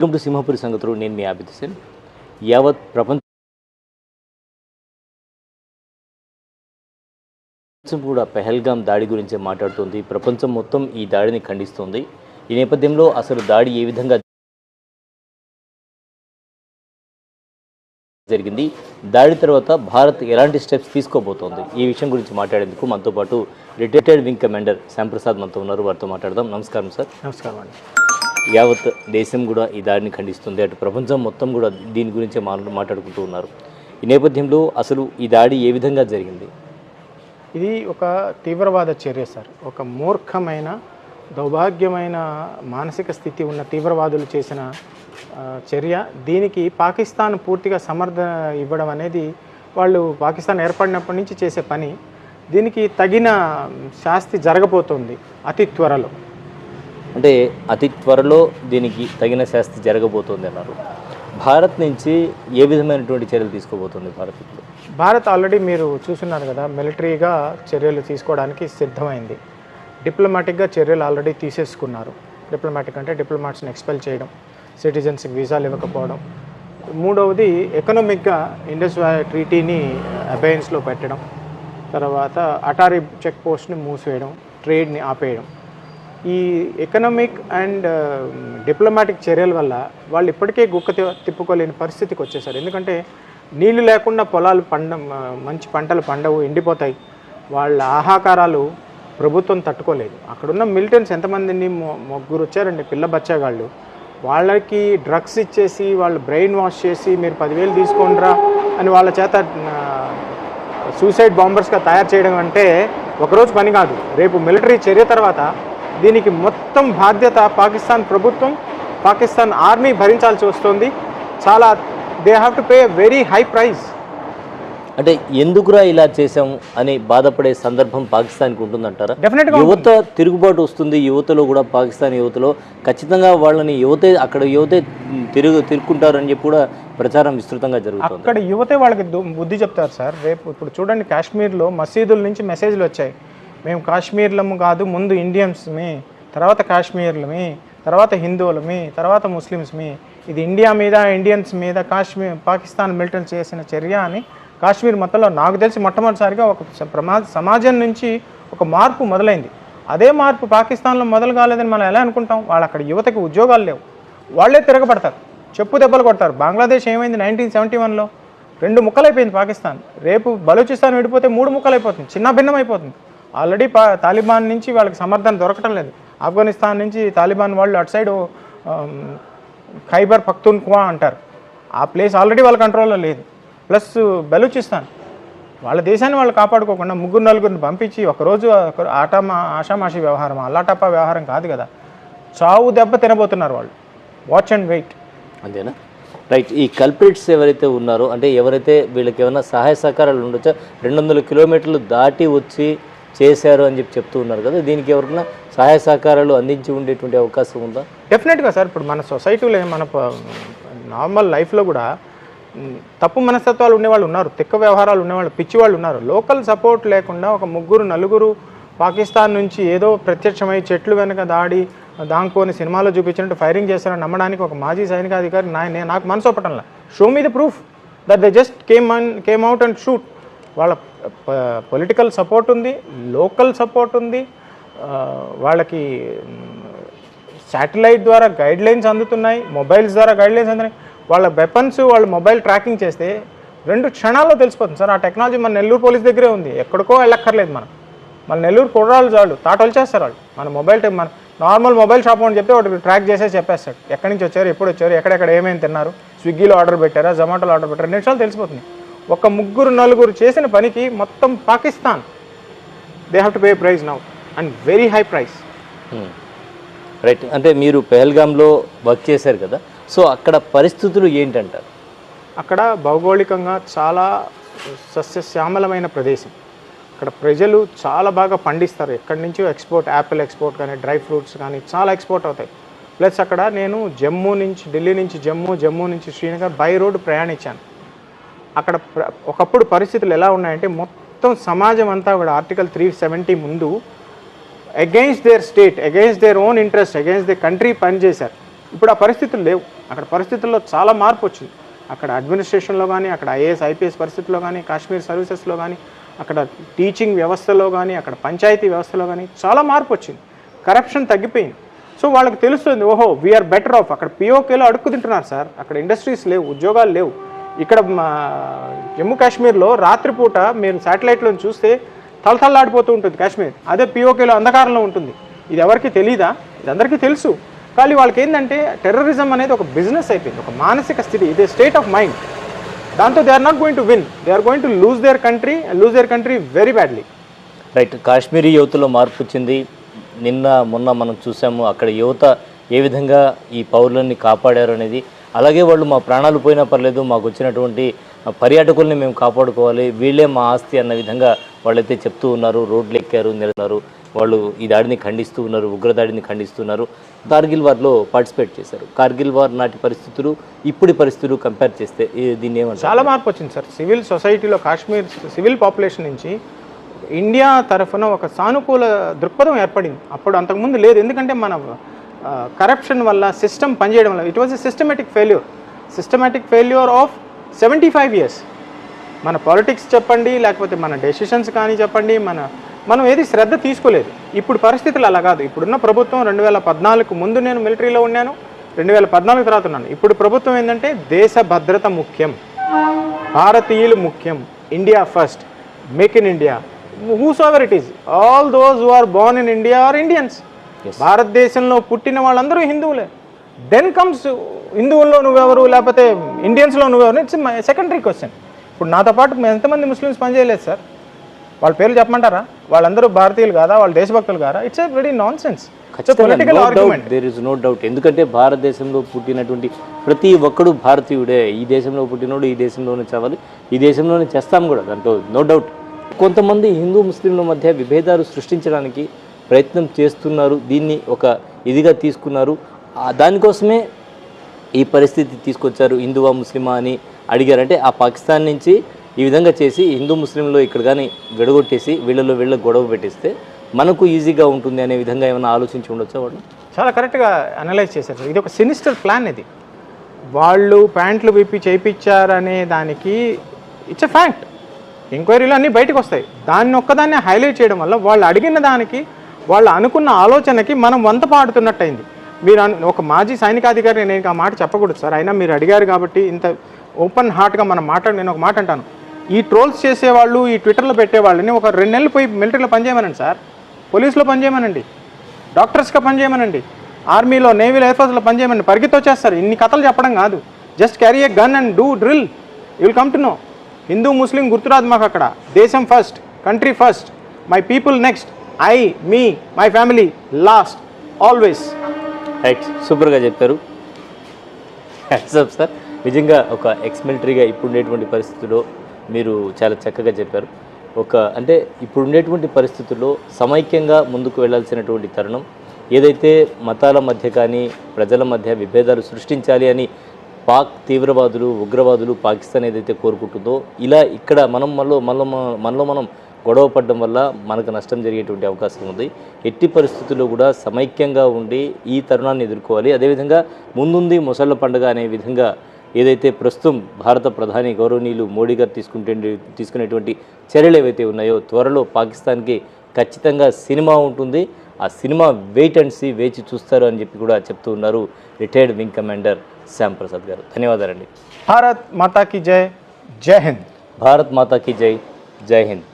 Welcome to Simhapuri సంగతులు. నేను మీ ఆబిద్ హుసేన్. యావత్ ప్రపంచం కూడా పెహల్గాం దాడి గురించే మాట్లాడుతుంది. ప్రపంచం మొత్తం ఈ దాడిని ఖండిస్తుంది. ఈ నేపథ్యంలో అసలు దాడి ఏ విధంగా జరిగింది, దాడి తర్వాత భారత్ ఎలాంటి స్టెప్స్ తీసుకోబోతోంది, ఈ విషయం గురించి మాట్లాడేందుకు మనతో పాటు రిటైర్డ్ వింగ్ కమాండర్ శ్యాంప్రసాద్ మనతో ఉన్నారు. వారితో మాట్లాడదాం. నమస్కారం సార్. నమస్కారం అండి. యావత్ దేశం కూడా ఈ దాడిని ఖండిస్తుంది, అటు ప్రపంచం మొత్తం కూడా దీని గురించే మాట్లాడుకుంటూ ఉన్నారు. ఈ నేపథ్యంలో అసలు ఈ దాడి ఏ విధంగా జరిగింది? ఇది ఒక తీవ్రవాద చర్య సార్. ఒక మూర్ఖమైన దౌర్భాగ్యమైన మానసిక స్థితి ఉన్న తీవ్రవాదులు చేసిన చర్య. దీనికి పాకిస్తాన్ పూర్తిగా సమర్థన ఇవ్వడం అనేది వాళ్ళు పాకిస్తాన్ ఏర్పడినప్పటి నుంచి చేసే పని. దీనికి తగిన శాస్తి జరగబోతోంది అతి త్వరలో. అంటే అతి త్వరలో దీనికి తగిన శాస్తి జరగబోతోంది అన్నారు. భారత్ నుంచి ఏ విధమైనటువంటి చర్యలు తీసుకోబోతుంది భారత్? ఇప్పుడు భారత్ ఆల్రెడీ మీరు చూస్తున్నారు కదా, మిలిటరీగా చర్యలు తీసుకోవడానికి సిద్ధమైంది. డిప్లొమాటిక్గా చర్యలు ఆల్రెడీ తీసేసుకున్నారు. డిప్లొమాటిక్ అంటే డిప్లొమాట్స్ని ఎక్స్పెల్ చేయడం, సిటిజన్స్కి వీసాలు ఇవ్వకపోవడం. మూడవది ఎకనామిక్గా ఇండస్ ట్రీటీని అబయన్స్లో పెట్టడం, తర్వాత అటారీ చెక్ పోస్ట్ని మూసివేయడం, ట్రేడ్ని ఆపేయడం. ఈ ఎకనామిక్ అండ్ డిప్లొమాటిక్ చర్యల వల్ల వాళ్ళు ఇప్పటికే గుక్క తిప్పుకోలేని పరిస్థితికి వచ్చేసారు. ఎందుకంటే నీళ్లు లేకుండా పొలాలు మంచి పంటలు పండవు, ఎండిపోతాయి. వాళ్ళ ఆహాకారాలు ప్రభుత్వం తట్టుకోలేదు. అక్కడున్న మిలిటెంట్స్ ఎంతమందిని ముగ్గురు వచ్చారండి, పిల్ల బచ్చాగాళ్ళు. వాళ్ళకి డ్రగ్స్ ఇచ్చేసి వాళ్ళు బ్రెయిన్ వాష్ చేసి మీరు 10,000 తీసుకోండిరా అని వాళ్ళ చేత సూసైడ్ బాంబర్స్గా తయారు చేయడం అంటే ఒకరోజు పని కాదు. రేపు మిలిటరీ చర్య తర్వాత దీనికి మొత్తం బాధ్యత పాకిస్తాన్ ప్రభుత్వం, పాకిస్తాన్ ఆర్మీ భరించాల్సి వస్తుంది. చాలా they have to pay very high price. అంటే ఎందుకురా ఇలా చేసాము అని బాధపడే సందర్భం పాకిస్తాన్కి ఉంటుందంటారా? డెఫినెట్గా యువత తిరుగుబాటు వస్తుంది. యువతలో కూడా పాకిస్తాన్ యువతలో ఖచ్చితంగా వాళ్ళని అక్కడ యువతే తిరుగుకుంటారని చెప్పి కూడా ప్రచారం విస్తృతంగా జరుగుతుంది. అక్కడ యువతే వాళ్ళకి బుద్ధి చెప్తారు సార్. రేపు ఇప్పుడు చూడండి, కాశ్మీర్లో మసీదుల నుంచి మెసేజ్లు వచ్చాయి, మేము కాశ్మీర్లము కాదు, ముందు ఇండియన్స్మి, తర్వాత కాశ్మీర్లమి, తర్వాత హిందువులమి, తర్వాత ముస్లిమ్స్మి. ఇది ఇండియా మీద, ఇండియన్స్ మీద పాకిస్తాన్ మిలిటరీ చేసిన చర్య అని కాశ్మీర్ మొత్తంలో నాకు తెలిసి మొట్టమొదటిసారిగా ఒక సమాజం నుంచి ఒక మార్పు మొదలైంది. అదే మార్పు పాకిస్తాన్లో మొదలు కాలేదని మనం ఎలా అనుకుంటాం? వాళ్ళు అక్కడ యువతకి ఉద్యోగాలు లేవు, వాళ్ళే తిరగబడతారు, చెప్పు దెబ్బలు కొడతారు. బంగ్లాదేశ్ ఏమైంది 1971లో? 2 ముక్కలైపోయింది పాకిస్తాన్. రేపు బలూచిస్తాన్ విడిపోతే 3 ముక్కలైపోతుంది, చిన్న భిన్నం అయిపోతుంది. ఆల్రెడీ తాలిబాన్ నుంచి వాళ్ళకి సమర్థన దొరకటం లేదు. ఆఫ్ఘనిస్తాన్ నుంచి తాలిబాన్ వాళ్ళు అటు సైడ్ ఖైబర్ పఖ్తూన్ఖ్వా అంటారు, ఆ ప్లేస్ ఆల్రెడీ వాళ్ళ కంట్రోల్లో లేదు. ప్లస్ బలూచిస్తాన్ వాళ్ళ దేశాన్ని వాళ్ళు కాపాడుకోకుండా 3-4 పంపించి ఒకరోజు ఆషామాషి వ్యవహారం, అల్లాటప్పా వ్యవహారం కాదు కదా. చావు దెబ్బ తినబోతున్నారు వాళ్ళు. Watch and wait. అంతేనా? రైట్. ఈ కల్ప్రిట్స్ ఎవరైతే ఉన్నారో, అంటే ఎవరైతే వీళ్ళకి ఏమైనా సహాయ సహకారాలు ఉండొచ్చా? 200 కిలోమీటర్లు దాటి వచ్చి చేశారు అని చెప్తూ ఉన్నారు కదా, దీనికి ఎవరికైనా సహాయ సహకారాలు అందించి ఉండేటువంటి అవకాశం ఉందా? డెఫినెట్గా సార్. ఇప్పుడు మన సొసైటీలో మన నార్మల్ లైఫ్లో కూడా తప్పు మనస్తత్వాలు ఉండేవాళ్ళు ఉన్నారు, తిక్క వ్యవహారాలు ఉండేవాళ్ళు, పిచ్చివాళ్ళు ఉన్నారు. లోకల్ సపోర్ట్ లేకుండా ఒక 3-4 పాకిస్తాన్ నుంచి ఏదో ప్రత్యక్షమై చెట్లు వెనక దాంకొని సినిమాలో చూపించినట్టు ఫైరింగ్ చేస్తారని నమ్మడానికి ఒక మాజీ సైనికాధికారి నాకు మనసు ఒప్పటంలా. Show me the proof that they just came out and shoot. వాళ్ళ పొలిటికల్ సపోర్ట్ ఉంది, లోకల్ సపోర్ట్ ఉంది, వాళ్ళకి శాటిలైట్ ద్వారా గైడ్లైన్స్ అందుతున్నాయి, మొబైల్స్ ద్వారా గైడ్లైన్స్ అందుతున్నాయి. వాళ్ళ వెపన్స్ వాళ్ళు మొబైల్ ట్రాకింగ్ చేస్తే 2 క్షణాల్లో తెలిసిపోతుంది సార్. ఆ టెక్నాలజీ మన నెల్లూరు పోలీస్ దగ్గరే ఉంది, ఎక్కడికో వెళ్ళక్కర్లేదు. మన నెల్లూరు కుర్రాళ్ళు చాలు తాటలు చేస్తారు వాళ్ళు. మన మొబైల్ మన నార్మల్ మొబైల్ షాప్ అని చెప్తే వాడు ట్రాక్ చేసేసి చెప్పేస్తాడు, ఎక్కడి నుంచి వచ్చారు, ఎప్పుడు వచ్చారు, ఎక్కడెక్కడ ఏమేమి తిన్నారు, స్విగ్గీలో ఆర్డర్ పెట్టారా, జొమాటోలో ఆర్డర్ పెట్టారా, 2 నిమిషాలు తెలిసిపోతుంది. ఒక 3-4 చేసిన పనికి మొత్తం Pakistan they have to pay price now and very high price. Right. అంటే మీరు పెహల్గాంలో వర్క్ చేశారు కదా, సో అక్కడ పరిస్థితులు ఏంటంటారు? అక్కడ భౌగోళికంగా చాలా సస్యశ్యామలమైన ప్రదేశం. అక్కడ ప్రజలు చాలా బాగా పండిస్తారు. ఎక్కడి నుంచో ఎక్స్పోర్ట్, యాపిల్ ఎక్స్పోర్ట్ కానీ, డ్రై ఫ్రూట్స్ కానీ చాలా ఎక్స్పోర్ట్ అవుతాయి. ప్లస్ అక్కడ నేను ఢిల్లీ నుంచి జమ్మూ నుంచి శ్రీనగర్ బై రోడ్ ప్రయాణించాను. అక్కడ ఒకప్పుడు పరిస్థితులు ఎలా ఉన్నాయంటే, మొత్తం సమాజం అంతా కూడా ఆర్టికల్ 370 ముందు against their state, against their own interest, against the country పనిచేశారు. ఇప్పుడు ఆ పరిస్థితులు లేవు. అక్కడ పరిస్థితుల్లో చాలా మార్పు వచ్చింది. అక్కడ అడ్మినిస్ట్రేషన్లో కానీ, అక్కడ ఐఏఎస్ ఐపీఎస్ పరిస్థితుల్లో కానీ, కాశ్మీర్ సర్వీసెస్లో కానీ, అక్కడ టీచింగ్ వ్యవస్థలో కానీ, అక్కడ పంచాయతీ వ్యవస్థలో కానీ చాలా మార్పు వచ్చింది. కరప్షన్ తగ్గిపోయింది. సో వాళ్ళకి తెలుస్తుంది, ఓహో వీఆర్ బెటర్ ఆఫ్. అక్కడ పిఓకేలో అడుక్కు తింటున్నారు సార్. అక్కడ ఇండస్ట్రీస్ లేవు, ఉద్యోగాలు లేవు. ఇక్కడ జమ్మూ కాశ్మీర్లో రాత్రిపూట మీరు శాటిలైట్లో చూస్తే తలతల్లాడిపోతూ ఉంటుంది కాశ్మీర్. అదే పిఓకేలో అంధకారంలో ఉంటుంది. ఇది ఎవరికి తెలీదా? ఇది అందరికీ తెలుసు. కానీ వాళ్ళకి ఏంటంటే టెర్రరిజం అనేది ఒక బిజినెస్ అయిపోయింది, ఒక మానసిక స్థితి. ఇదే స్టేట్ ఆఫ్ మైండ్. దాంతో they are not going to win, they are going to lose their country very badly. Right. Kashmiri యువతలో మార్పు వచ్చింది. నిన్న మొన్న మనం చూసాము అక్కడ యువత ఏ విధంగా ఈ పౌరులని కాపాడారు అనేది. అలాగే వాళ్ళు మా ప్రాణాలు పోయినా పర్లేదు, మాకు వచ్చినటువంటి పర్యాటకుల్ని మేము కాపాడుకోవాలి, వీళ్ళే మా ఆస్తి అన్న విధంగా వాళ్ళైతే చెప్తూ ఉన్నారు. రోడ్లు ఎక్కారు, నిలన్నారు. వాళ్ళు ఈ దాడిని ఖండిస్తూ ఉన్నారు, ఉగ్రదాడిని ఖండిస్తున్నారు. కార్గిల్ వార్లో పార్టిసిపేట్ చేశారు. కార్గిల్ వార్ నాటి పరిస్థితులు ఇప్పటి పరిస్థితులు కంపేర్ చేస్తే దీన్ని ఏమంటారు? చాలా మార్పు వచ్చింది సార్. సివిల్ సొసైటీలో కాశ్మీర్ సివిల్ పాపులేషన్ నుంచి ఇండియా తరఫున ఒక సానుకూల దృక్పథం ఏర్పడింది. అప్పుడు అంతకుముందు లేదు. ఎందుకంటే మన కరప్షన్ వల్ల, సిస్టమ్ పనిచేయడం వల్ల, it was a systematic failure of 75 years. మన పాలిటిక్స్ చెప్పండి, లేకపోతే మన డెసిషన్స్ కానీ చెప్పండి, మనం ఏది శ్రద్ధ తీసుకోలేదు. ఇప్పుడు పరిస్థితులు అలా కాదు. ఇప్పుడున్న ప్రభుత్వం 2014 ముందు నేను మిలిటరీలో ఉన్నాను, 2014 తర్వాత ఉన్నాను. ఇప్పుడు ప్రభుత్వం ఏంటంటే దేశ భద్రత ముఖ్యం, భారతీయులు ముఖ్యం, India first, make in India, whosoever it is, all those who are born in India are Indians. భారతదేశంలో పుట్టిన వాళ్ళందరూ హిందువులే. దెన్ కమ్స్ హిందువుల్లో నువ్వెవరు, లేకపోతే ఇండియన్స్లో నువ్వెవరు, ఇట్స్ సెకండరీ క్వశ్చన్. ఇప్పుడు నాతో పాటు ఎంతమంది ముస్లిమ్స్ పనిచేయలేదు సార్? వాళ్ళ పేర్లు చెప్పమంటారా? వాళ్ళందరూ భారతీయులు కాదా? వాళ్ళు దేశభక్తులు కాదా? It's a very nonsense, political argument. There is no doubt. ఎందుకంటే భారతదేశంలో పుట్టినటువంటి ప్రతి ఒక్కడు భారతీయుడే. ఈ దేశంలో పుట్టినోడు ఈ దేశంలోనే చావాలి, ఈ దేశంలోనే చేస్తాం కూడా, దాంట్లో నో డౌట్. కొంతమంది హిందూ ముస్లింల మధ్య విభేదాలు సృష్టించడానికి ప్రయత్నం చేస్తున్నారు. దీన్ని ఒక ఇదిగా తీసుకున్నారు. దానికోసమే ఈ పరిస్థితి తీసుకొచ్చారు. హిందువా ముస్లిమా అని అడిగారంటే ఆ పాకిస్తాన్ నుంచి ఈ విధంగా చేసి హిందూ ముస్లింలో ఇక్కడ కానీ విడగొట్టేసి వీళ్ళ గొడవ పెట్టిస్తే మనకు ఈజీగా ఉంటుంది అనే విధంగా ఏమైనా ఆలోచించి ఉండొచ్చా వాళ్ళు? చాలా కరెక్ట్గా అనలైజ్ చేశారు. ఇది ఒక సినిస్టర్ ప్లాన్. ఇది వాళ్ళు ప్యాంట్లు విప్పి చేయించారనే దానికి ఇట్స్ ఎ ఫ్యాక్ట్. ఎంక్వైరీలు అన్నీ బయటకు వస్తాయి. దాన్ని ఒక్కదాన్ని హైలైట్ చేయడం వల్ల వాళ్ళు అడిగిన దానికి, వాళ్ళు అనుకున్న ఆలోచనకి మనం వంత పాడుతున్నట్టు అయింది. మీరు ఒక మాజీ సైనికాధికారి, నేను ఆ మాట చెప్పకూడదు సార్, అయినా మీరు అడిగారు కాబట్టి ఇంత ఓపెన్ హార్ట్గా మనం నేను ఒక మాట అంటాను. ఈ ట్రోల్స్ చేసేవాళ్ళు, ఈ ట్విట్టర్లో పెట్టేవాళ్ళని ఒక 2 నెలలు పోయి మిలిటరీలో పనిచేయమనండి సార్, పోలీసులో పనిచేయమనండి, డాక్టర్స్గా పనిచేయమనండి, ఆర్మీలో, నేవీలో, ఎయిర్ఫోర్స్లో పనిచేయమని పరిగెత్తొచ్చేస్తారు. ఇన్ని కథలు చెప్పడం కాదు. Just carry a gun and do drill, you will come to know. హిందూ ముస్లిం గుర్తురాదు మాకు అక్కడ. దేశం ఫస్ట్, country first, my people next, I, me, my family last, always. Right, సూపర్గా చెప్పారు. సార్, నిజంగా ఒక ఎక్స్ మిలిటరీగా ఇప్పుడుండేటువంటి పరిస్థితుల్లో మీరు చాలా చక్కగా చెప్పారు. అంటే ఇప్పుడుండేటువంటి పరిస్థితుల్లో సమైక్యంగా ముందుకు వెళ్ళాల్సినటువంటి తరుణం. ఏదైతే మతాల మధ్య కానీ ప్రజల మధ్య విభేదాలు సృష్టించాలి అని పాక్ తీవ్రవాదులు, ఉగ్రవాదులు, పాకిస్తాన్ ఏదైతే కోరుకుంటుందో, ఇలా ఇక్కడ మనలో మనం గొడవ పడడం వల్ల మనకు నష్టం జరిగేటువంటి అవకాశం ఉంది. ఎట్టి పరిస్థితుల్లో కూడా సమైక్యంగా ఉండి ఈ తరుణాన్ని ఎదుర్కోవాలి. అదేవిధంగా ముందుంది ముసళ్ళ పండుగ అనే విధంగా ఏదైతే ప్రస్తుతం భారత ప్రధాని గౌరవనీయులు మోడీ గారు తీసుకునేటువంటి చర్యలు ఏవైతే ఉన్నాయో, త్వరలో పాకిస్తాన్కి ఖచ్చితంగా సినిమా ఉంటుంది. ఆ సినిమా వెయిట్ అండ్ సీ, వేచి చూస్తారు అని చెప్పి కూడా చెప్తూ ఉన్నారు retired wing commander Shyam Prasad గారు. ధన్యవాదాలండి. భారత్ మాతా కీ జై, జై హింద్. భారత్ మాతా కీ జై, జై హింద్.